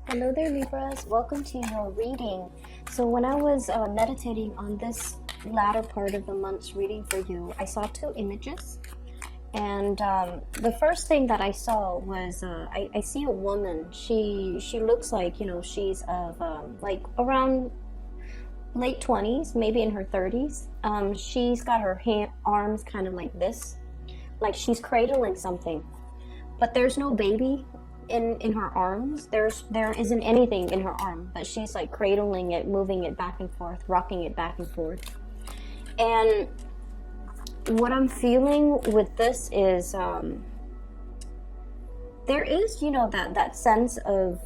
Hello there, Libras. Welcome to your reading. So when I was meditating on this latter part of the month's reading for you, I saw two images. And the first thing that I saw was I see a woman. She looks like, she's of like around late 20s, maybe in her 30s. She's got her arms kind of like this, like she's cradling something. But there's no baby in her arms. There isn't anything in her arm, but she's like cradling it, moving it back and forth, rocking it back and forth. And what I'm feeling with this is there is, that sense of,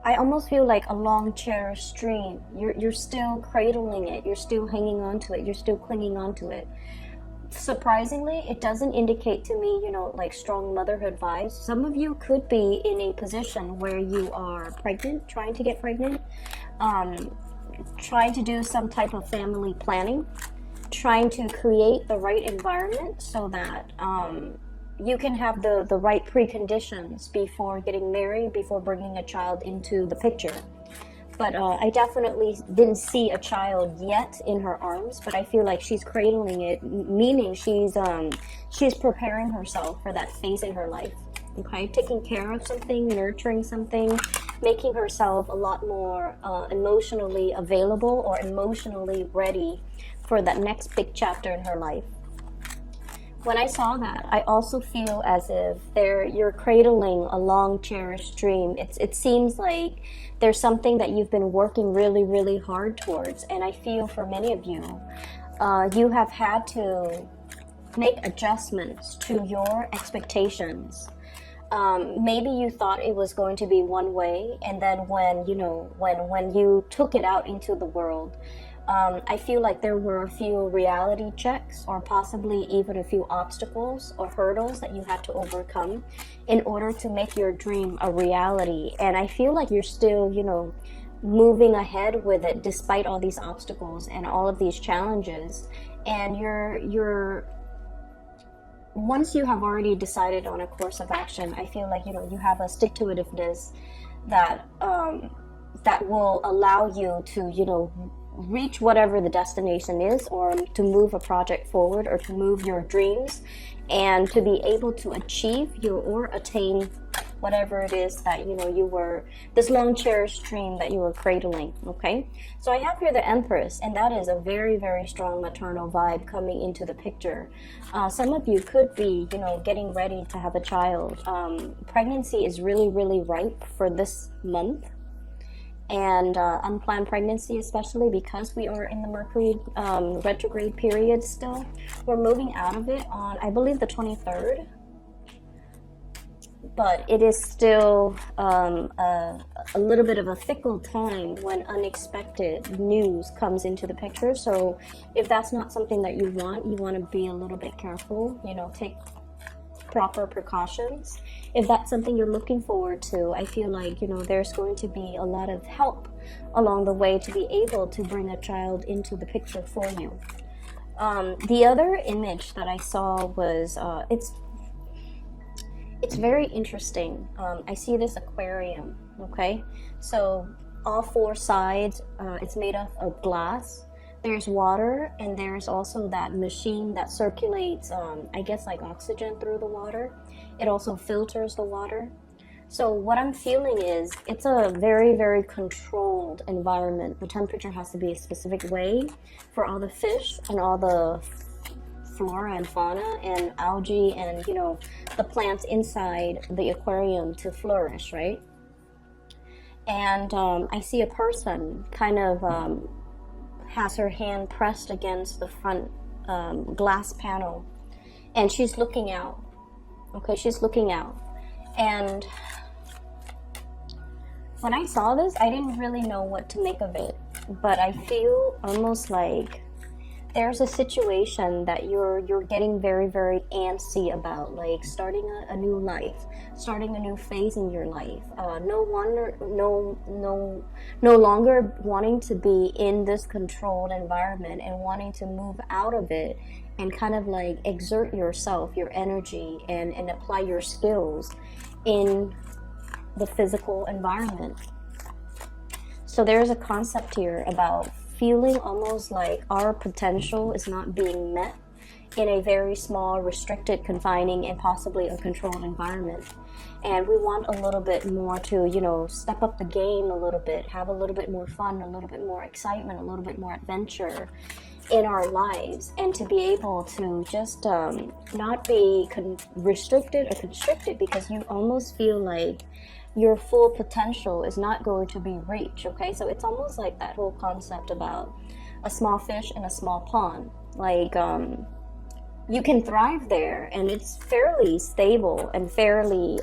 I almost feel like a long cherished dream. You're still cradling it, you're still hanging on to it, you're still clinging on to it. Surprisingly, it doesn't indicate to me, like strong motherhood vibes. Some of you could be in a position where you are pregnant, trying to get pregnant, trying to do some type of family planning, trying to create the right environment so that you can have the right preconditions before getting married, before bringing a child into the picture. But I definitely didn't see a child yet in her arms, but I feel like she's cradling it, meaning she's preparing herself for that phase in her life. Okay, taking care of something, nurturing something, making herself a lot more emotionally available or emotionally ready for that next big chapter in her life. When I saw that, I also feel as if you're cradling a long cherished dream. It seems like there's something that you've been working really, really hard towards. And I feel for many of you, you have had to make adjustments to your expectations. Maybe you thought it was going to be one way, and then when you took it out into the world, I feel like there were a few reality checks, or possibly even a few obstacles or hurdles that you had to overcome in order to make your dream a reality. And I feel like you're still, moving ahead with it despite all these obstacles and all of these challenges. And you're once you have already decided on a course of action, I feel like, you have a stick-to-itiveness that will allow you to, reach whatever the destination is, or to move a project forward, or to move your dreams, and to be able to achieve or attain whatever it is that you were, this long cherished dream that you were cradling. Okay, so I have here the Empress, and that is a very, very strong maternal vibe coming into the picture. Some of you could be getting ready to have a child. Pregnancy is really, really ripe for this month. And unplanned pregnancy, especially because we are in the Mercury retrograde period still. We're moving out of it on, I believe, the 23rd. But it is still a little bit of a fickle time when unexpected news comes into the picture. So if that's not something that you want to be a little bit careful, take proper precautions. If that's something you're looking forward to, I feel like there's going to be a lot of help along the way to be able to bring a child into the picture for you. The other image that I saw was it's very interesting. I see this aquarium. Okay, so all four sides, it's made up of glass. There's water, and there's also that machine that circulates, I guess, like oxygen through the water. It also filters the water. So what I'm feeling is it's a very, very controlled environment. The temperature has to be a specific way for all the fish and all the flora and fauna and algae and, the plants inside the aquarium to flourish, right? And I see a person kind of has her hand pressed against the front glass panel, and she's looking out. Okay, she's looking out. And when I saw this, I didn't really know what to make of it, but I feel almost like there's a situation that you're getting very, very antsy about, like starting a new life, starting a new phase in your life. No longer wanting to be in this controlled environment and wanting to move out of it and kind of like exert yourself, your energy, and apply your skills in the physical environment. So there's a concept here about feeling almost like our potential is not being met in a very small, restricted, confining, and possibly a controlled environment. And we want a little bit more to, you know, step up the game a little bit, have a little bit more fun, a little bit more excitement, a little bit more adventure in our lives, and to be able to just not be restricted or constricted, because you almost feel like your full potential is not going to be reached. Okay, so it's almost like that whole concept about a small fish in a small pond. Like you can thrive there, and it's fairly stable and fairly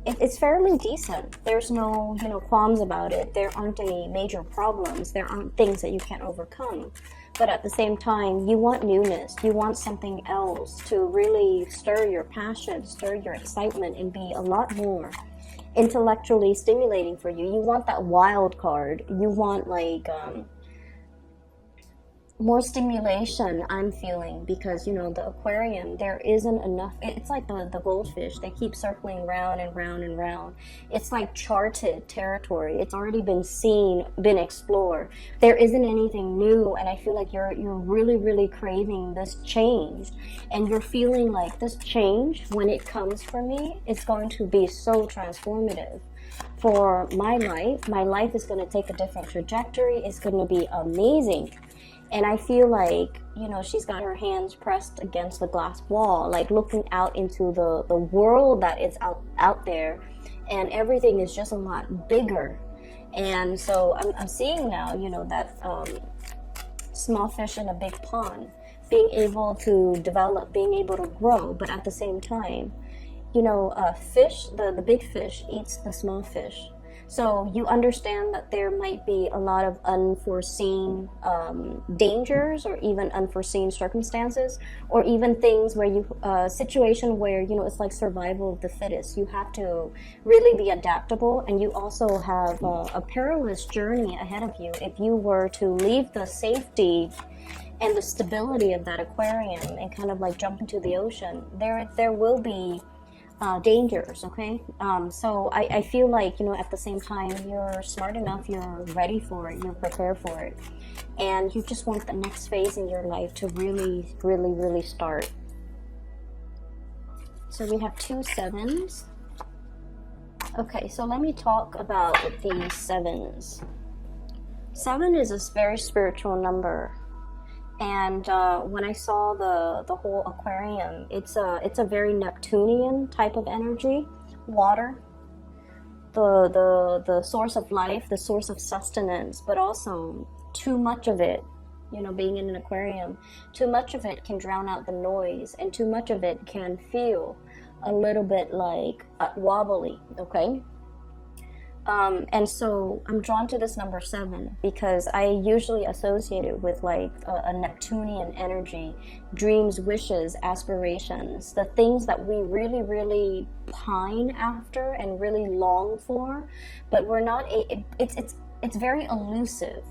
it's fairly decent. There's no, you know, qualms about it. There aren't any major problems. There aren't things that you can't overcome. But at the same time, you want newness. You want something else to really stir your passion, stir your excitement, and be a lot more intellectually stimulating for you. You want that wild card. You want like more stimulation, I'm feeling, because, you know, the aquarium, there isn't enough. It's like the goldfish. They keep circling round and round and round. It's like charted territory. It's already been seen, been explored. There isn't anything new, and I feel like you're really, really craving this change, and you're feeling like this change, when it comes for me, it's going to be so transformative for my life. My life is going to take a different trajectory. It's going to be amazing. And I feel like, you know, she's got her hands pressed against the glass wall, like looking out into the world that is out there, and everything is just a lot bigger. And so I'm seeing now, you know, that small fish in a big pond, being able to develop, being able to grow, but at the same time, you know, fish, the big fish eats the small fish. So you understand that there might be a lot of unforeseen dangers, or even unforeseen circumstances, or even things where you, situation where, you know, it's like survival of the fittest. You have to really be adaptable, and you also have a perilous journey ahead of you if you were to leave the safety and the stability of that aquarium and kind of like jump into the ocean. There will be dangers, okay? So I feel like, you know, at the same time, you're smart enough, you're ready for it, you're prepared for it, and you just want the next phase in your life to really, really, really start. So we have 2 sevens. Okay, so let me talk about the sevens. 7 is a very spiritual number. And when I saw the whole aquarium, it's a very Neptunian type of energy. Water, the source of life, the source of sustenance, but also too much of it, you know, being in an aquarium, too much of it can drown out the noise, and too much of it can feel a little bit like wobbly, okay? And so I'm drawn to this number 7 because I usually associate it with like a Neptunian energy, dreams, wishes, aspirations, the things that we really, really pine after and really long for, but we're not. It's very elusive.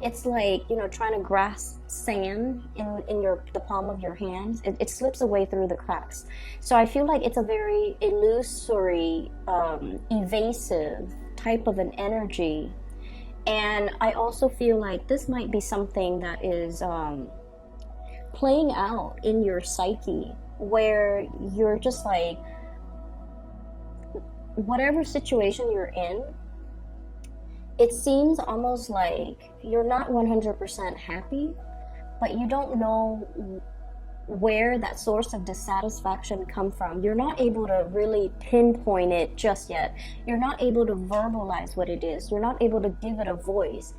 It's like, you know, trying to grasp sand in the palm of your hands. It slips away through the cracks. So I feel like it's a very illusory, evasive type of an energy. And I also feel like this might be something that is playing out in your psyche, where you're just like, whatever situation you're in, it seems almost like you're not 100% happy, but you don't know where that source of dissatisfaction come from. You're not able to really pinpoint it just yet. You're not able to verbalize what it is. You're not able to give it a voice.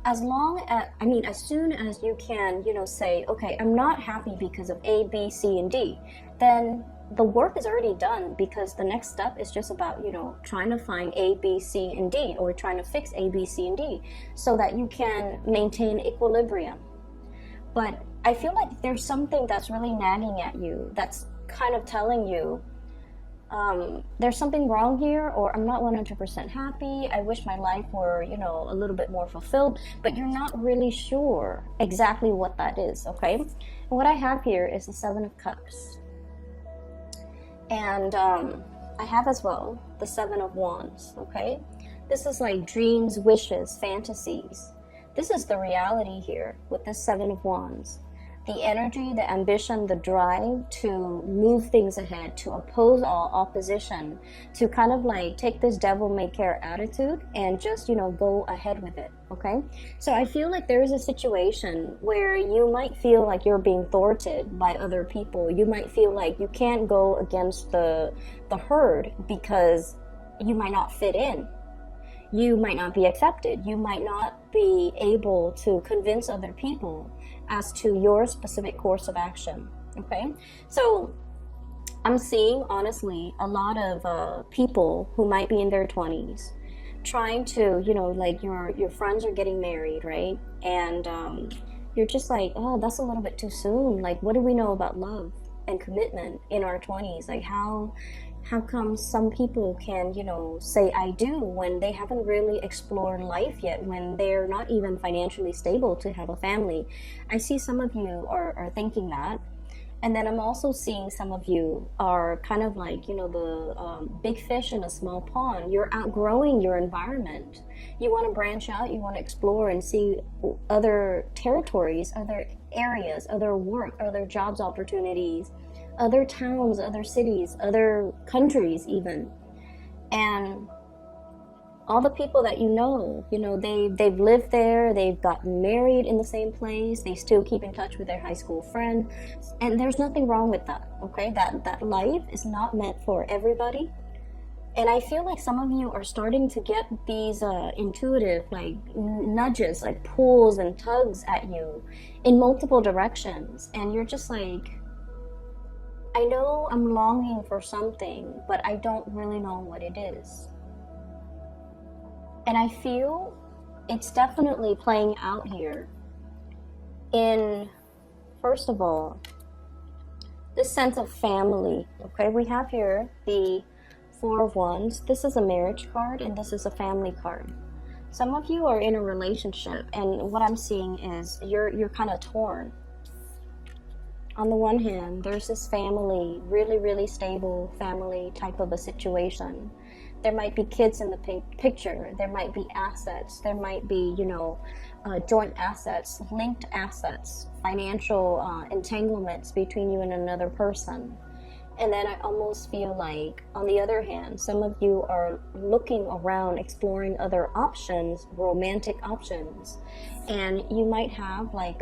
As soon as you can, you know, say, okay, I'm not happy because of A, B, C, and D, then the work is already done, because the next step is just about, you know, trying to find A, B, C, and D, or trying to fix A, B, C, and D so that you can maintain equilibrium. But I feel like there's something that's really nagging at you, that's kind of telling you there's something wrong here, or I'm not 100% happy, I wish my life were, you know, a little bit more fulfilled, but you're not really sure exactly what that is, okay? And what I have here is the 7 of Cups. And I have as well the 7 of Wands, okay? This is like dreams, wishes, fantasies. This is the reality here with this Seven of Wands. The energy, the ambition, the drive to move things ahead, to oppose all opposition, to kind of like take this devil may care attitude and just, you know, go ahead with it, okay? So I feel like there is a situation where you might feel like you're being thwarted by other people. You might feel like you can't go against the herd because you might not fit in. You might not be accepted. You might not be able to convince other people as to your specific course of action, okay? So I'm seeing, honestly, a lot of people who might be in their 20s trying to, you know, like your friends are getting married, right? And you're just like, oh, that's a little bit too soon. Like, what do we know about love and commitment in our 20s? Like, how come some people can, you know, say I do when they haven't really explored life yet, when they're not even financially stable to have a family? I see some of you are thinking that. And then I'm also seeing some of you are kind of like, you know, the big fish in a small pond. You're outgrowing your environment. You want to branch out, you want to explore and see other territories, other areas, other work, other jobs opportunities, other towns, other cities, other countries even. And all the people that you know, they've lived there, they've gotten married in the same place, they still keep in touch with their high school friend, and there's nothing wrong with that, okay? That life is not meant for everybody. And I feel like some of you are starting to get these intuitive like nudges, like pulls and tugs at you in multiple directions, and you're just like, I know I'm longing for something, but I don't really know what it is. And I feel it's definitely playing out here in, first of all, this sense of family. Okay, we have here the Four of Wands. This is a marriage card and this is a family card. Some of you are in a relationship, and what I'm seeing is you're kind of torn. On the one hand, there's this family, really, really stable family type of a situation. There might be kids in the picture. There might be assets. There might be, you know, joint assets, linked assets, financial entanglements between you and another person. And then I almost feel like, on the other hand, some of you are looking around, exploring other options, romantic options. And you might have like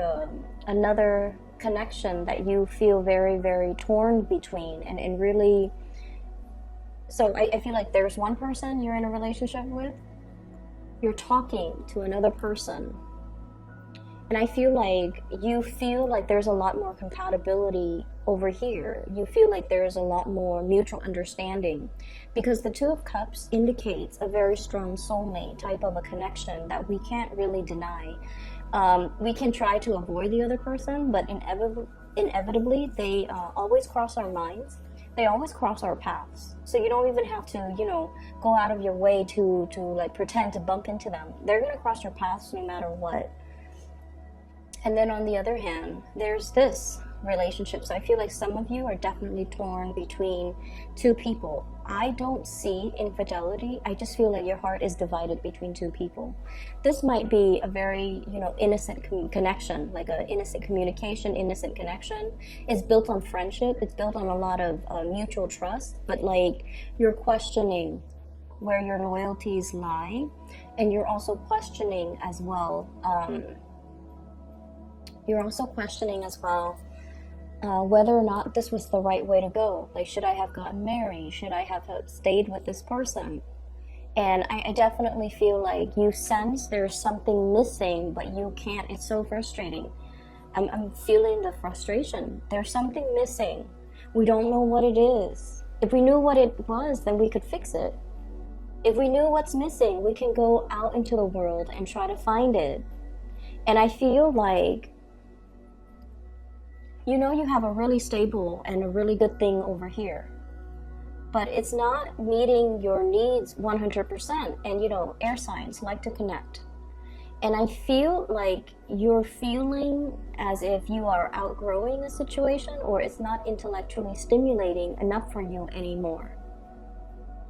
another connection that you feel very, very torn between, and really. So I feel like there's one person you're in a relationship with, you're talking to another person, and I feel like you feel like there's a lot more compatibility over here. You feel like there's a lot more mutual understanding, because the Two of Cups indicates a very strong soulmate type of a connection that we can't really deny. We can try to avoid the other person, but inevitably they always cross our minds. They always cross our paths. So you don't even have to, you know, go out of your way to like pretend to bump into them. They're going to cross your paths no matter what. And then on the other hand, there's this relationship. So I feel like some of you are definitely torn between two people. I don't see infidelity. I just feel like your heart is divided between two people. This might be a very, you know, innocent connection, like an innocent communication, innocent connection. It's built on friendship. It's built on a lot of mutual trust. But like, you're questioning where your loyalties lie, and you're also questioning as well. Whether or not this was the right way to go. Like, should I have gotten married? Should I have stayed with this person? And I definitely feel like you sense there's something missing, but you can't. It's so frustrating. I'm feeling the frustration. There's something missing. We don't know what it is. If we knew what it was, then we could fix it. If we knew what's missing, we can go out into the world and try to find it. And I feel like, you know, you have a really stable and a really good thing over here, but it's not meeting your needs 100%. And, you know, air signs like to connect. And I feel like you're feeling as if you are outgrowing a situation, or it's not intellectually stimulating enough for you anymore.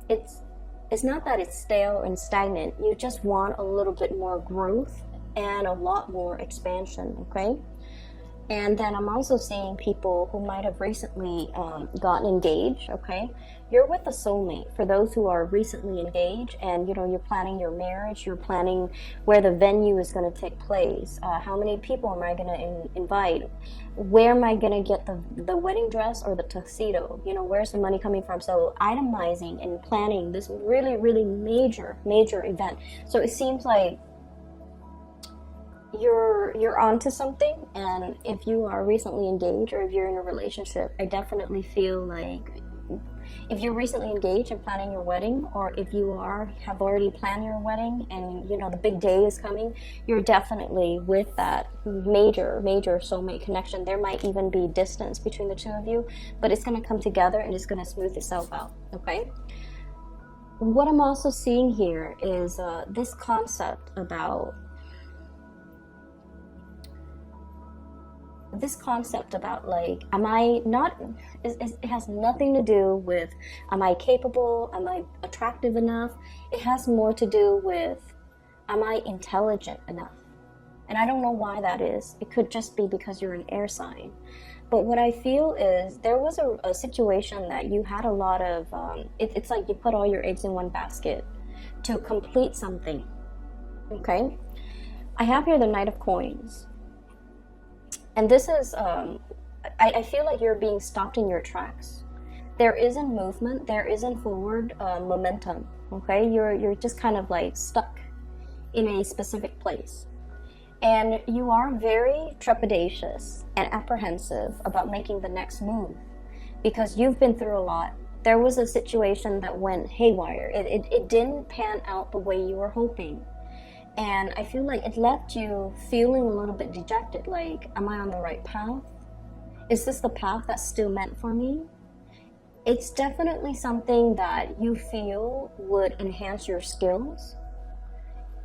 It's It's not that it's stale and stagnant. You just want a little bit more growth and a lot more expansion, okay? And then I'm also seeing people who might have recently gotten engaged, okay? You're with a soulmate. For those who are recently engaged and, you know, you're planning your marriage, you're planning where the venue is going to take place, how many people am I going to invite, where am I going to get the wedding dress or the tuxedo, you know, where's the money coming from? So itemizing and planning this really, really major event. So it seems like you're onto something, and if you are recently engaged or if you're in a relationship, I definitely feel like if you're recently engaged and planning your wedding, or if you have already planned your wedding and you know the big day is coming, you're definitely with that major soulmate connection. There might even be distance between the two of you, but it's going to come together and it's going to smooth itself out, okay? What I'm also seeing here is this concept about like, am I not, it has nothing to do with, am I capable, am I attractive enough? It has more to do with, am I intelligent enough? And I don't know why that is. It could just be because you're an air sign. But what I feel is there was a situation that you had a lot of, it's like you put all your eggs in one basket to complete something, okay? I have here the Knight of Coins. And this is, I feel like you're being stopped in your tracks. There isn't movement, there isn't forward momentum, okay? You're just kind of like stuck in a specific place. And you are very trepidatious and apprehensive about making the next move because you've been through a lot. There was a situation that went haywire. It didn't pan out the way you were hoping. And I feel like it left you feeling a little bit dejected, like, am I on the right path? Is this the path that's still meant for me? It's definitely something that you feel would enhance your skills.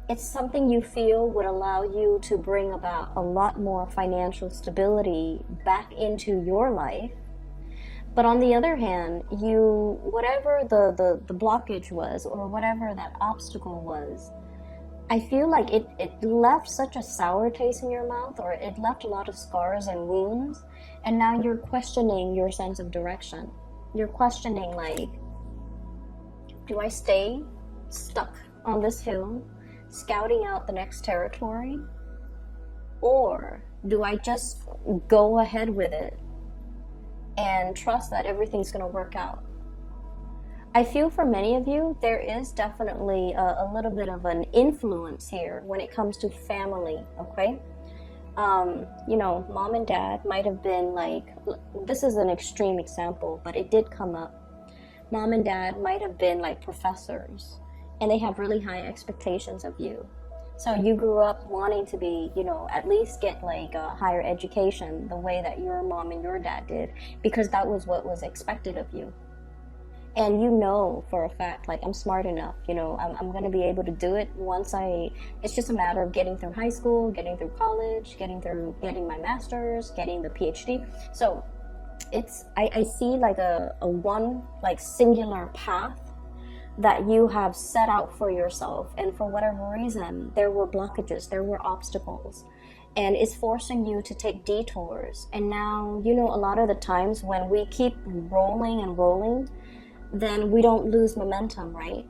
It's something you feel would allow you to bring about a lot more financial stability back into your life. But on the other hand, whatever the blockage was, or whatever that obstacle was, I feel like it left such a sour taste in your mouth, or it left a lot of scars and wounds, and now you're questioning your sense of direction. You're questioning, like, do I stay stuck on this hill, scouting out the next territory? Or do I just go ahead with it and trust that everything's going to work out? I feel for many of you, there is definitely a little bit of an influence here when it comes to family, okay? You know, mom and dad might have been like, this is an extreme example, but it did come up. Mom and dad might have been like professors, and they have really high expectations of you. So you grew up wanting to be, you know, at least get like a higher education the way that your mom and your dad did, because that was what was expected of you. And you know for a fact, like, I'm smart enough, you know, I'm going to be able to do it it's just a matter of getting through high school, getting through college, getting my master's, getting the PhD. So I see like a one, like, singular path that you have set out for yourself. And for whatever reason, there were blockages, there were obstacles. And it's forcing you to take detours. And now, you know, a lot of the times when we keep rolling and rolling, then we don't lose momentum, right?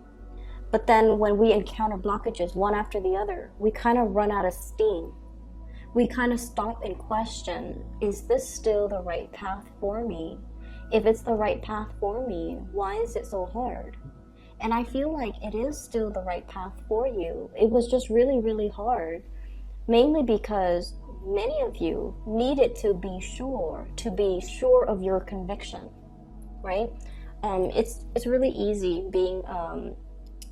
But then when we encounter blockages one after the other, we kind of run out of steam. We kind of stop and question, is this still the right path for me? If it's the right path for me, why is it so hard? And I feel like it is still the right path for you. It was just really, really hard, mainly because many of you needed to be sure of your conviction, right? It's really easy being,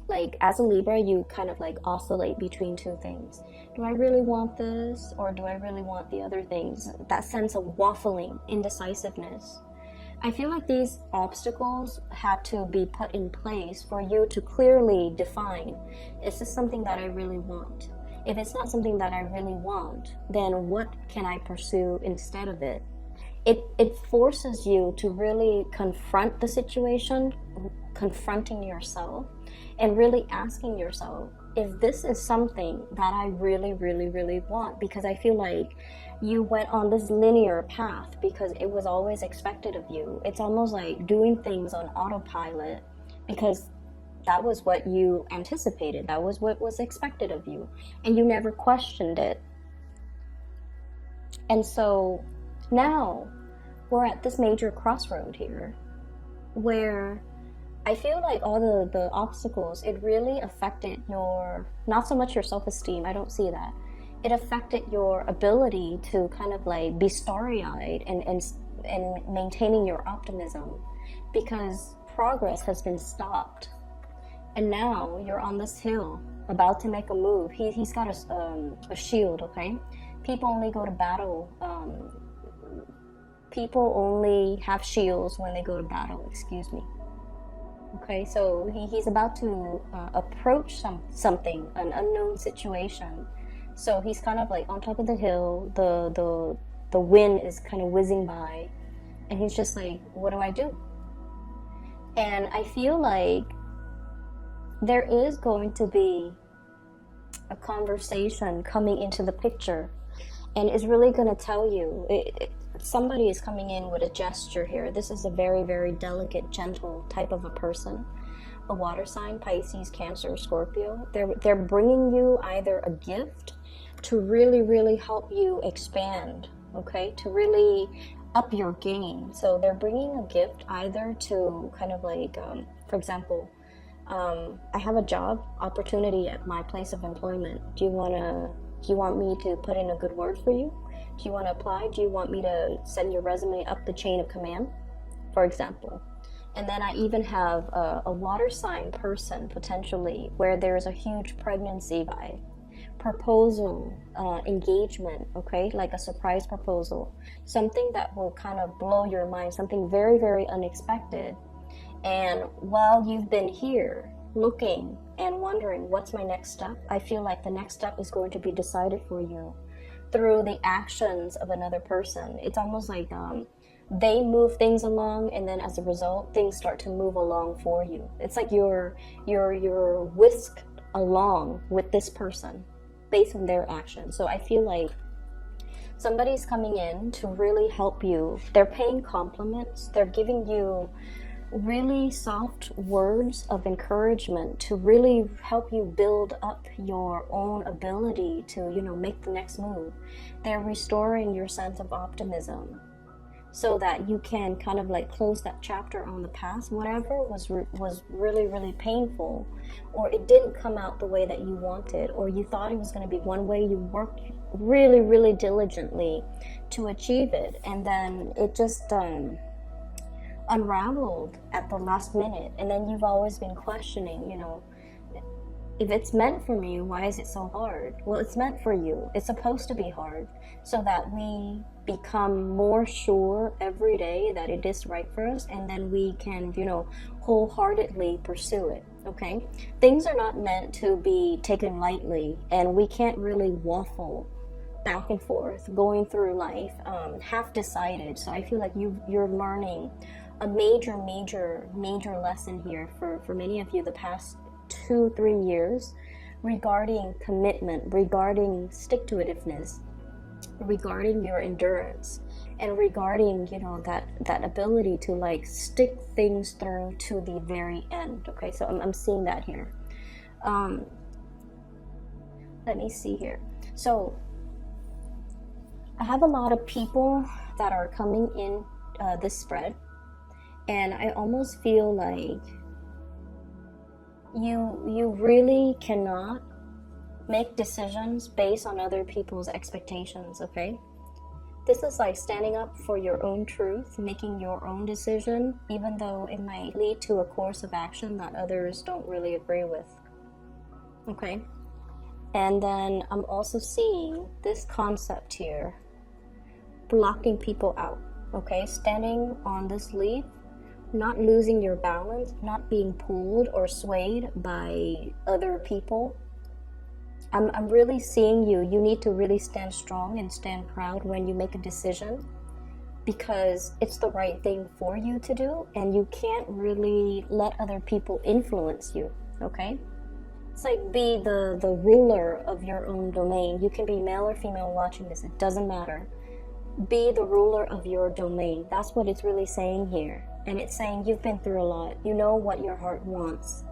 like, as a Libra, you kind of like oscillate between two things. Do I really want this, or do I really want the other things? That sense of waffling, indecisiveness. I feel like these obstacles had to be put in place for you to clearly define, is this something that I really want? If it's not something that I really want, then what can I pursue instead of it? It forces you to really confront the situation confronting yourself and really asking yourself if this is something that I really, really, really want. Because I feel like you went on this linear path because it was always expected of you. It's almost like doing things on autopilot because that was what you anticipated. That was what was expected of you. And you never questioned it. And so now we're at this major crossroad here where I feel like all the obstacles, it really affected your, not so much your self-esteem, I don't see that. It affected your ability to kind of like be starry-eyed and maintaining your optimism, because progress has been stopped. And now you're on this hill about to make a move. He's got a shield, okay? People only go to battle. People only have shields when they go to battle, excuse me. Okay, so he's about to approach something, an unknown situation. So he's kind of like on top of the hill. The wind is kind of whizzing by, and he's just like, what do I do? And I feel like there is going to be a conversation coming into the picture, and it's really going to tell you, somebody is coming in with a gesture here. This is a very, very delicate, gentle type of a person. A water sign, Pisces, Cancer, Scorpio. They're bringing you either a gift to really, really help you expand, okay? To really up your game. So they're bringing a gift either to kind of like, for example, I have a job opportunity at my place of employment. Do you want me to put in a good word for you? Do you want to apply? Do you want me to send your resume up the chain of command, for example? And then I even have a water sign person, potentially, where there's a huge pregnancy vibe. Proposal, engagement, okay? Like a surprise proposal. Something that will kind of blow your mind, something very, very unexpected. And while you've been here looking and wondering, what's my next step? I feel like the next step is going to be decided for you through the actions of another person. It's almost like they move things along, and then as a result, things start to move along for you. It's like you're whisked along with this person based on their actions. So I feel like somebody's coming in to really help you. They're paying compliments. They're giving you really soft words of encouragement to really help you build up your own ability to, make the next move. They're restoring your sense of optimism so that you can kind of like close that chapter on the past, whatever was really, really painful, or it didn't come out the way that you wanted, or you thought it was going to be one way. You worked really, really diligently to achieve it, and then it just unraveled at the last minute. And then you've always been questioning, if it's meant for me, why is it so hard? Well, it's meant for you. It's supposed to be hard so that we become more sure every day that it is right for us, and then we can, wholeheartedly pursue it, okay? Things are not meant to be taken lightly, and we can't really waffle back and forth going through life half decided. So I feel like you're learning a major lesson here for many of you the past 2-3 years regarding commitment, regarding stick-to-itiveness, regarding your endurance, and regarding that ability to like stick things through to the very end. Okay, so I'm seeing that here. Let me see here. So I have a lot of people that are coming in this spread, and I almost feel like you really cannot make decisions based on other people's expectations, okay? This is like standing up for your own truth, making your own decision, even though it might lead to a course of action that others don't really agree with, okay? And then I'm also seeing this concept here, blocking people out, okay? Standing on this leaf, not losing your balance, not being pulled or swayed by other people. I'm really seeing you need to really stand strong and stand proud when you make a decision. because it's the right thing for you to do, and you can't really let other people influence you, okay? It's like, be the ruler of your own domain. You can be male or female watching this, it doesn't matter. Be the ruler of your domain. That's what it's really saying here. And it's saying you've been through a lot. You know what your heart wants.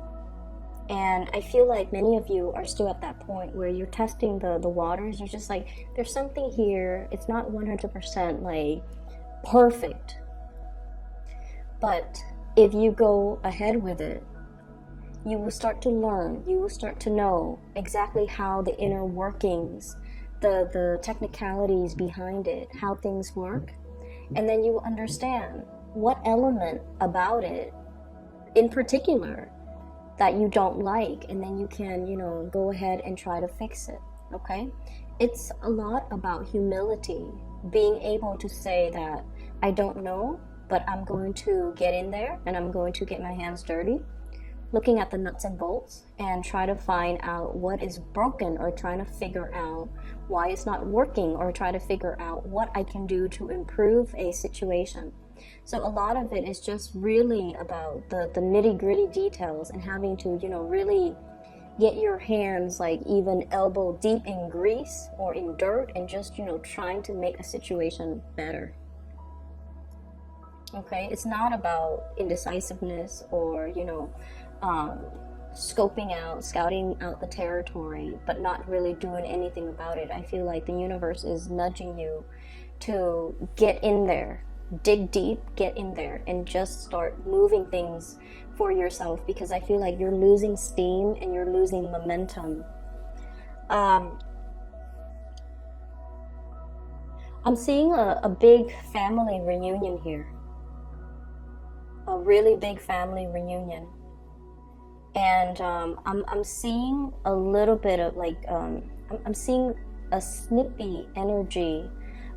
And I feel like many of you are still at that point where you're testing the waters. You're just like, there's something here. It's not 100% like perfect. But if you go ahead with it, you will start to learn. You will start to know exactly how the inner workings, the technicalities behind it, how things work. And then you will understand what element about it in particular that you don't like, and then you can, go ahead and try to fix it, okay? It's a lot about humility, being able to say that I don't know, but I'm going to get in there and I'm going to get my hands dirty, looking at the nuts and bolts and try to find out what is broken, or trying to figure out why it's not working, or try to figure out what I can do to improve a situation. So a lot of it is just really about the nitty-gritty details, and having to, really get your hands like even elbow deep in grease or in dirt, and just, trying to make a situation better. Okay, it's not about indecisiveness or, scouting out the territory, but not really doing anything about it. I feel like the universe is nudging you to get in there. Dig deep, get in there, and just start moving things for yourself, because I feel like you're losing steam and you're losing momentum. I'm seeing a big family reunion here, a really big family reunion, and I'm seeing a little bit of like I'm seeing a snippy energy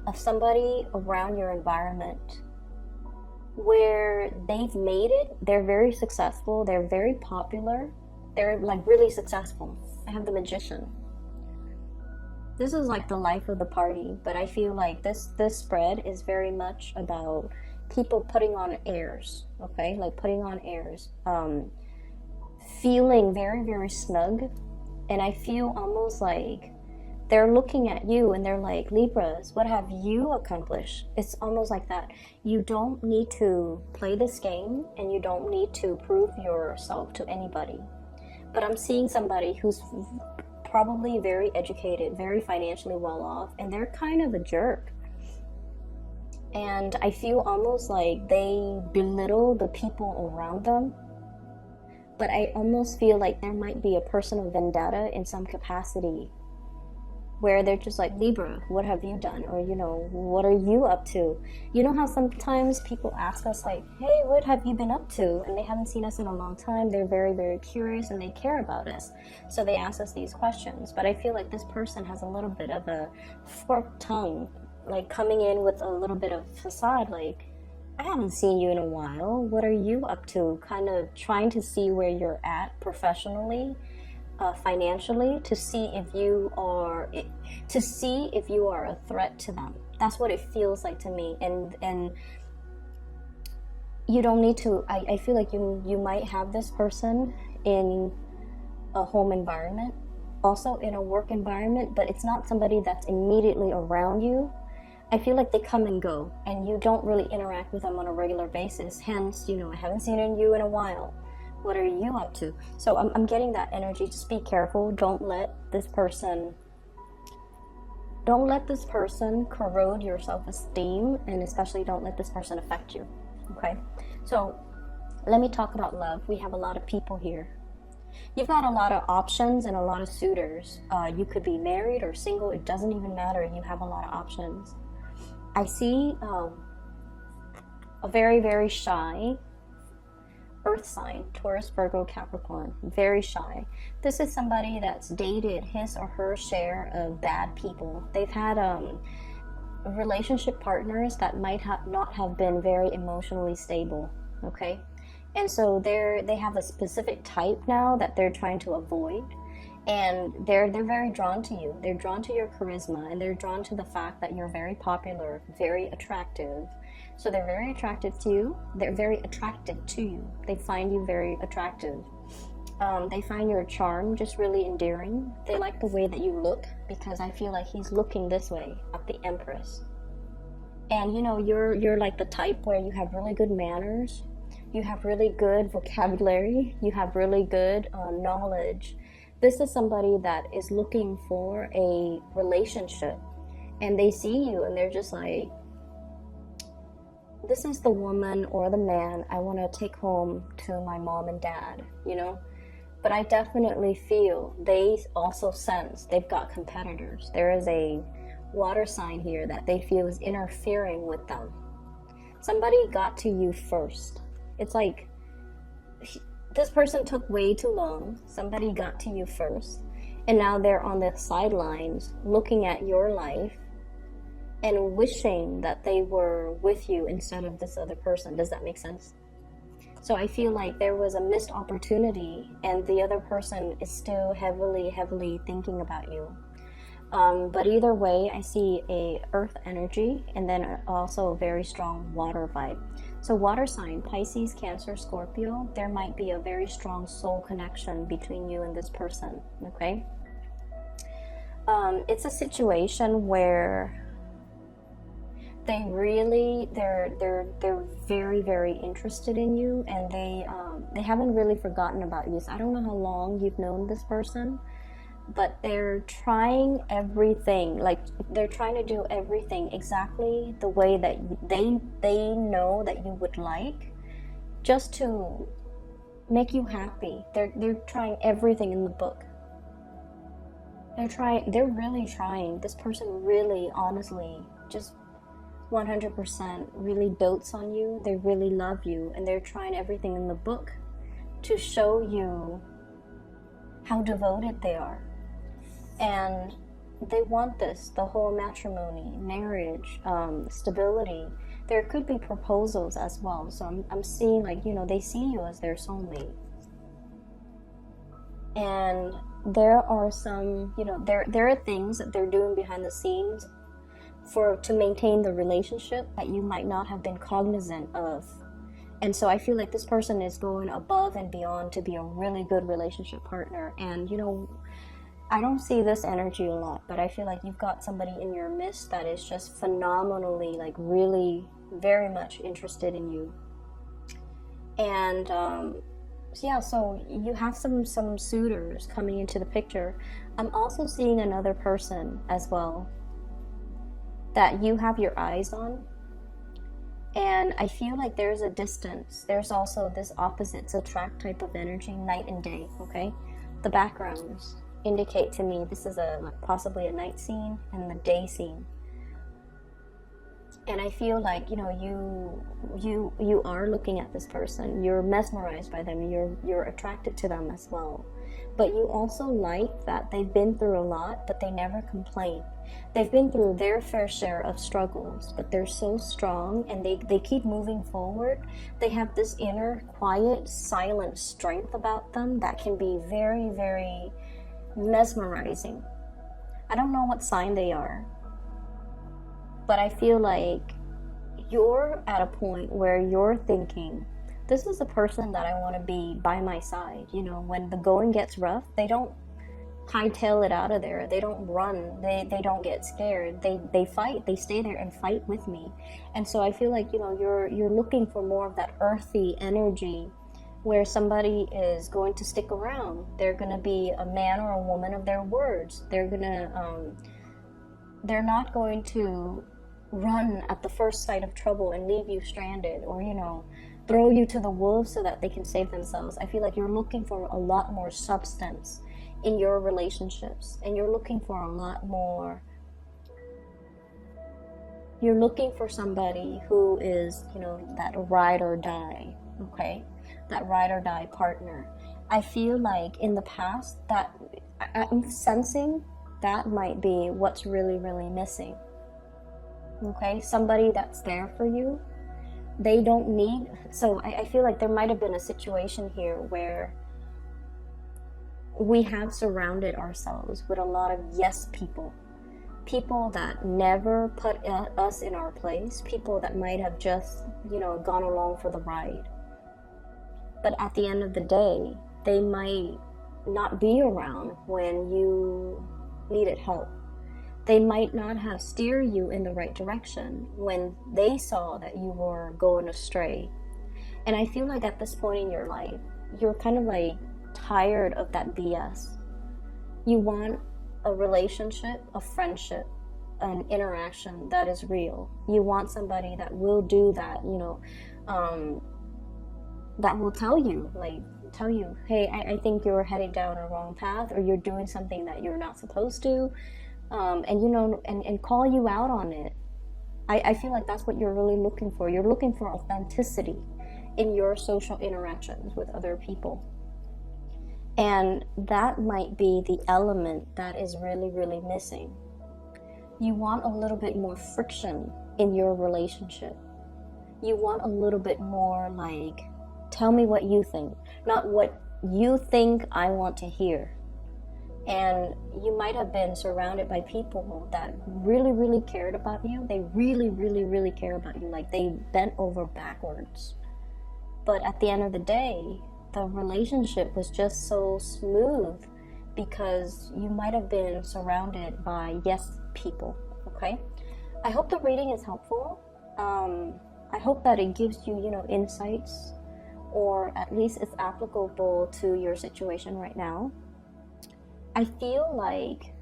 of somebody around your environment where they've made it. They're very successful, they're very popular, they're like really successful. I have the Magician. This is like the life of the party, but I feel like this spread is very much about people putting on airs, okay? Like putting on airs, feeling very, very snug, and I feel almost like they're looking at you and they're like, Libras, what have you accomplished? It's almost like that. You don't need to play this game, and you don't need to prove yourself to anybody. But I'm seeing somebody who's probably very educated, very financially well off, and they're kind of a jerk. And I feel almost like they belittle the people around them. But I almost feel like there might be a personal vendetta in some capacity, where they're just like, Libra, what have you done? Or, what are you up to? You know how sometimes people ask us like, hey, what have you been up to? And they haven't seen us in a long time. They're very, very curious, and they care about us. So they ask us these questions. But I feel like this person has a little bit of a forked tongue, like coming in with a little bit of facade, like, I haven't seen you in a while. What are you up to? Kind of trying to see where you're at professionally, financially, to see if you are a threat to them. That's what it feels like to me. And you don't need to. I feel like you might have this person in a home environment, also in a work environment, but it's not somebody that's immediately around you. I feel like they come and go, and you don't really interact with them on a regular basis. Hence, I haven't seen you in a while. What are you up to? So I'm getting that energy. Just be careful. Don't let this person corrode your self-esteem, and especially don't let this person affect you. Okay? So let me talk about love. We have a lot of people here. You've got a lot of options and a lot of suitors. You could be married or single. It doesn't even matter. You have a lot of options. I see a very, very shy earth sign, Taurus, Virgo, Capricorn, very shy. This is somebody that's dated his or her share of bad people. They've had relationship partners that might not have been very emotionally stable, okay? And so they have a specific type now that they're trying to avoid. And they're very drawn to you. They're drawn to your charisma, and they're drawn to the fact that you're very popular, very attractive, So they're very attracted to you. They're very attracted to you. They find you very attractive. They find your charm just really endearing. They like the way that you look, because I feel like he's looking this way at the Empress. And you know, you're like the type where you have really good manners, you have really good vocabulary, you have really good knowledge. This is somebody that is looking for a relationship, and they see you and they're just like, this is the woman or the man I want to take home to my mom and dad, you know? But I definitely feel they also sense they've got competitors. There is a water sign here that they feel is interfering with them. Somebody got to you first. It's like this person took way too long. Somebody got to you first. And now they're on the sidelines looking at your life and wishing that they were with you instead of this other person. Does that make sense? So I feel like there was a missed opportunity, and the other person is still heavily thinking about you. But either way, I see a earth energy and then also a very strong water vibe. So water sign, Pisces, Cancer, Scorpio, there might be a very strong soul connection between you and this person, okay? It's a situation where they're very interested in you, and they haven't really forgotten about you. So I don't know how long you've known this person, but they're trying everything, like they're trying to do everything exactly the way that they know that you would like, just to make you happy. They're trying everything in the book. They're really trying. This person really, honestly, just 100% really dotes on you. They really love you, and they're trying everything in the book to show you how devoted they are. And they want this, the whole matrimony, marriage, stability. There could be proposals as well. So I'm seeing, like, you know, they see you as their soulmate. And there are some, you know, there are things that they're doing behind the scenes to maintain the relationship that you might not have been cognizant of. And so I feel like this person is going above and beyond to be a really good relationship partner. And, you know, I don't see this energy a lot, but I feel like you've got somebody in your midst that is just phenomenally, like, really very much interested in you. And so you have some suitors coming into the picture. I'm also seeing another person as well that you have your eyes on, and I feel like there's a distance. There's also this opposites attract type of energy, night and day, okay? The backgrounds indicate to me this is possibly a night scene and the day scene. And I feel like, you know, you are looking at this person, you're mesmerized by them, you're attracted to them as well. But you also like that they've been through a lot, but they never complain. They've been through their fair share of struggles, but they're so strong, and they keep moving forward. They have this inner, quiet, silent strength about them that can be very, very mesmerizing. I don't know what sign they are, but I feel like you're at a point where you're thinking, this is a person that I want to be by my side. You know, when the going gets rough, they don't hightail it out of there. They don't run. They don't get scared. They fight. They stay there and fight with me. And so I feel like, you know, you're looking for more of that earthy energy, where somebody is going to stick around. They're going to be a man or a woman of their words. They're not going to run at the first sight of trouble and leave you stranded, or, you know, throw you to the wolves so that they can save themselves. I feel like you're looking for a lot more substance in your relationships, and you're looking for a lot more. You're looking for somebody who is, you know, that ride or die, okay? That ride or die partner. I feel like in the past that I'm sensing that might be what's really, really missing. Okay, somebody that's there for you. They don't need, so I feel like there might have been a situation here where we have surrounded ourselves with a lot of yes people. people that never put us in our place, people that might have just, you know, gone along for the ride. But at the end of the day, they might not be around when you needed help. They might not have steered you in the right direction when they saw that you were going astray. And I feel like at this point in your life, you're kind of like tired of that BS. You want a relationship, a friendship, an interaction that is real. You want somebody that will do that, you know, that will tell you, hey, I think you're heading down a wrong path, or you're doing something that you're not supposed to, and you know, and call you out on it. I feel like that's what you're really looking for. You're looking for authenticity in your social interactions with other people. And that might be the element that is really, really missing. You want a little bit more friction in your relationship. You want a little bit more like, tell me what you think, not what you think I want to hear. And you might have been surrounded by people that really, really cared about you. They really, really, really care about you. Like they bent over backwards. But at the end of the day, the relationship was just so smooth because you might have been surrounded by yes people, okay? I hope the reading is helpful. I hope that it gives you, you know, insights, or at least it's applicable to your situation right now. I feel like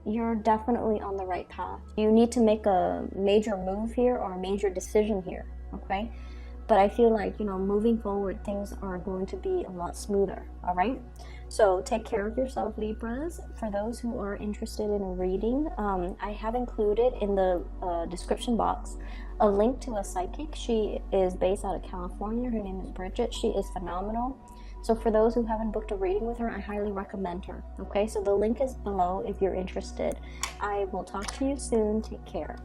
you're definitely on the right path. You need to make a major move here or a major decision here, okay? But I feel like, you know, moving forward, things are going to be a lot smoother, all right? So take care of yourself, Libras. For those who are interested in a reading, I have included in the description box a link to a psychic. She is based out of California. Her name is Bridget. She is phenomenal. So for those who haven't booked a reading with her, I highly recommend her, okay? So the link is below if you're interested. I will talk to you soon. Take care.